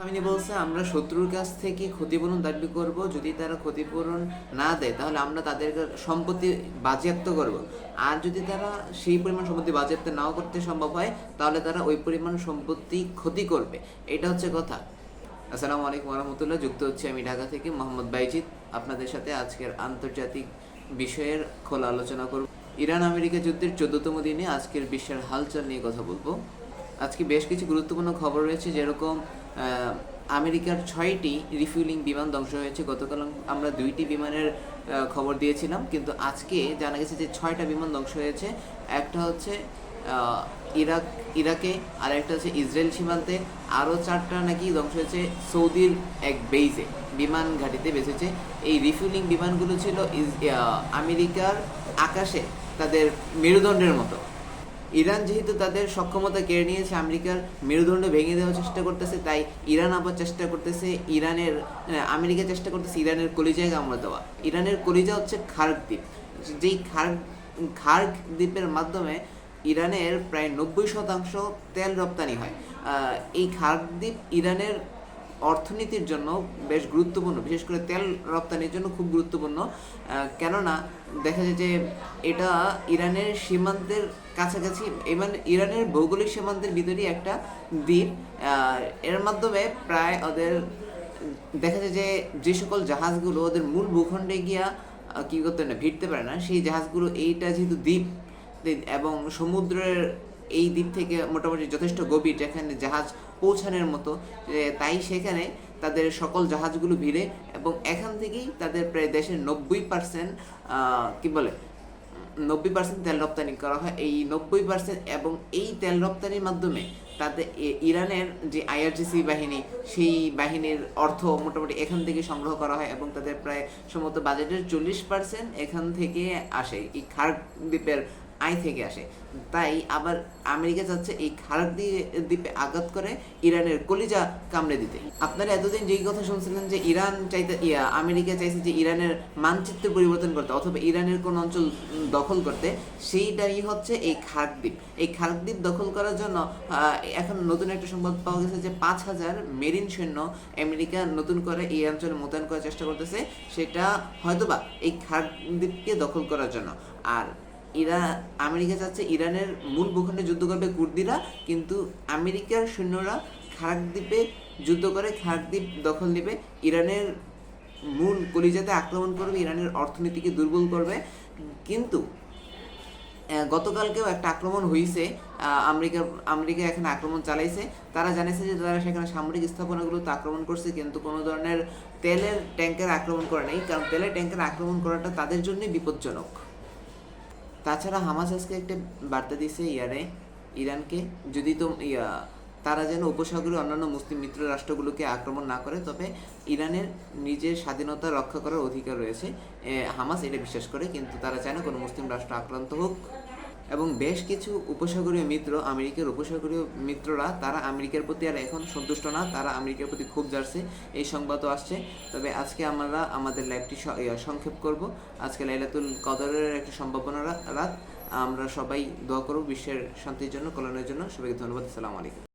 Khamenei বলছে আমরা শত্রুর কাছ থেকে ক্ষতিপূরণ দাবি করব, যদি তারা ক্ষতিপূরণ না দেয় তাহলে আমরা তাদের সম্পত্তি বাজেয়াপ্ত করব। আর যদি তারা সেই পরিমাণ সম্পত্তি বাজেয়াপ্ত নাও করতে সম্ভব হয় তাহলে তারা ওই পরিমাণ সম্পত্তি ক্ষতি করবে। এটা হচ্ছে কথা। আসসালামু আলাইকুম রহমতুল্লাহ, যুক্ত হচ্ছে আমি ঢাকা থেকে মোহাম্মদ বাইজিদ। আপনাদের সাথে আজকের আন্তর্জাতিক বিষয়ের খোলা আলোচনা করব। ইরান আমেরিকা যুদ্ধের 14তম দিনে আজকের বিশ্বের হালচাল নিয়ে কথা বলবো। আজকে বেশ কিছু গুরুত্বপূর্ণ খবর রয়েছে, যেরকম আমেরিকার 6টি রিফুয়েলিং বিমান ধ্বংস হয়েছে। গতকাল আমরা 2টি বিমানের খবর দিয়েছিলাম, কিন্তু আজকে জানা গেছে যে 6টা বিমান ধ্বংস হয়েছে। একটা হচ্ছে ইরাকে, আর একটা হচ্ছে ইসরায়েল সীমান্তে, আরও 4টা নাকি ধ্বংস হয়েছে সৌদির এক বেইজে, বিমান ঘাঁটিতে বেঁচেছে। এই রিফুয়েলিং বিমানগুলো ছিল আমেরিকার আকাশে তাদের মেরুদণ্ডের মতো। ইরান যেহেতু তাদের সক্ষমতা কেড়ে নিয়েছে, আমেরিকার মেরুদণ্ড ভেঙে দেওয়ার চেষ্টা করতেছে, তাই ইরান আবার চেষ্টা করতেছে আমেরিকা চেষ্টা করতেছে ইরানের কলিজায় কামড়ে দেওয়া। ইরানের কলিজা হচ্ছে খার্ক দ্বীপ। যেই খার্ক দ্বীপের মাধ্যমে ইরানের প্রায় 90% তেল রপ্তানি হয়। এই খার্ক দ্বীপ ইরানের অর্থনীতির জন্য বেশ গুরুত্বপূর্ণ, বিশেষ করে তেল রপ্তানির জন্য খুব গুরুত্বপূর্ণ। কেননা দেখা যায় যে এটা ইরানের সীমান্তের কাছাকাছি, মানে ইরানের ভৌগোলিক সীমান্তের ভিতরেই একটা দ্বীপ। এর মাধ্যমে প্রায় ওদের দেখা যায় যে সকল জাহাজগুলো ওদের মূল ভূখণ্ডে গিয়া কী করতে না ভিড়তে পারে না, সেই জাহাজগুলো এইটা যেহেতু দ্বীপ এবং সমুদ্রের এই দ্বীপ থেকে মোটামুটি যথেষ্ট গভীর, যেখানে জাহাজ পৌঁছানোর মতো, তাই সেখানে তাদের সকল জাহাজগুলো ভিড়ে এবং এখান থেকেই তাদের প্রায় দেশের 90% কি বলে 90% তেল রপ্তানি করা হয়। এই 90% এবং এই তেল রপ্তানির মাধ্যমে তাদের ইরানের যে আইআরজিসি বাহিনী, সেই বাহিনীর অর্থ মোটামুটি এখান থেকে সংগ্রহ করা হয় এবং তাদের প্রায় সমস্ত বাজেটের 40% এখান থেকে আসে, এই খার্ক দ্বীপের আয় থেকে আসে। তাই আবার আমেরিকা চাচ্ছে এই খার্ক দ্বীপে আঘাত করে ইরানের কলিজা কামড়ে দিতে। আপনারা এতদিন যেই কথা শুনছিলেন যে আমেরিকা চাইছে যে ইরানের মানচিত্র পরিবর্তন করতে অথবা ইরানের কোন অঞ্চল দখল করতে, সেইটাই হচ্ছে এই খার্ক দ্বীপ। এই খার্ক দ্বীপ দখল করার জন্য এখন নতুন একটা সংবাদ পাওয়া গেছে যে 5000 মেরিন সৈন্য আমেরিকা নতুন করে এই অঞ্চলে মোতায়েন করার চেষ্টা করতেছে, সেটা হয়তোবা এই খার্ক দ্বীপকে দখল করার জন্য। আর আমেরিকা চাচ্ছে ইরানের মূল ভূখণ্ডে যুদ্ধ করবে কুর্দিরা, কিন্তু আমেরিকার সৈন্যরা খার্ক দ্বীপে যুদ্ধ করে খার্ক দ্বীপ দখল নেবে, ইরানের মূল কলিজাতে আক্রমণ করবে, ইরানের অর্থনীতিকে দুর্বল করবে। কিন্তু গতকালকেও একটা আক্রমণ হয়েছে, আমেরিকা এখানে আক্রমণ চালাইছে। তারা জানিয়েছে যে তারা সেখানে সামরিক স্থাপনাগুলোতে আক্রমণ করছে, কিন্তু কোনো ধরনের তেলের ট্যাঙ্কার আক্রমণ করে নেই, কারণ তেলের ট্যাঙ্কার আক্রমণ করাটা তাদের জন্যই বিপজ্জনক। তাছাড়া হামাস আজকে একটা বার্তা দিছে ইরানকে, যদি তারা যেন উপসাগরীয় অন্যান্য মুসলিম মিত্র রাষ্ট্রগুলোকে আক্রমণ না করে, তবে ইরানের নিজের স্বাধীনতা রক্ষা করার অধিকার রয়েছে। হামাস এটা বিশ্বাস করে, কিন্তু তারা চায় না কোনো মুসলিম রাষ্ট্র আক্রান্ত হোক। এবং বেশ কিছু উপসাগরীয় মিত্র, আমেরিকার উপসাগরীয় মিত্ররা, তারা আমেরিকার প্রতি আর এখন সন্তুষ্ট না, তারা আমেরিকার প্রতি ক্ষোভ জারছে, এই সংবাদও আসছে। তবে আজকে আমরা আমাদের লাইভটি সংক্ষেপ করব। আজকে লাইলাতুল কদরের একটা সম্ভাবনা রাত। আমরা সবাই দোয়া করব বিশ্বের শান্তির জন্য, কল্যাণের জন্য। সবাইকে ধন্যবাদ। আসসালামু আলাইকুম।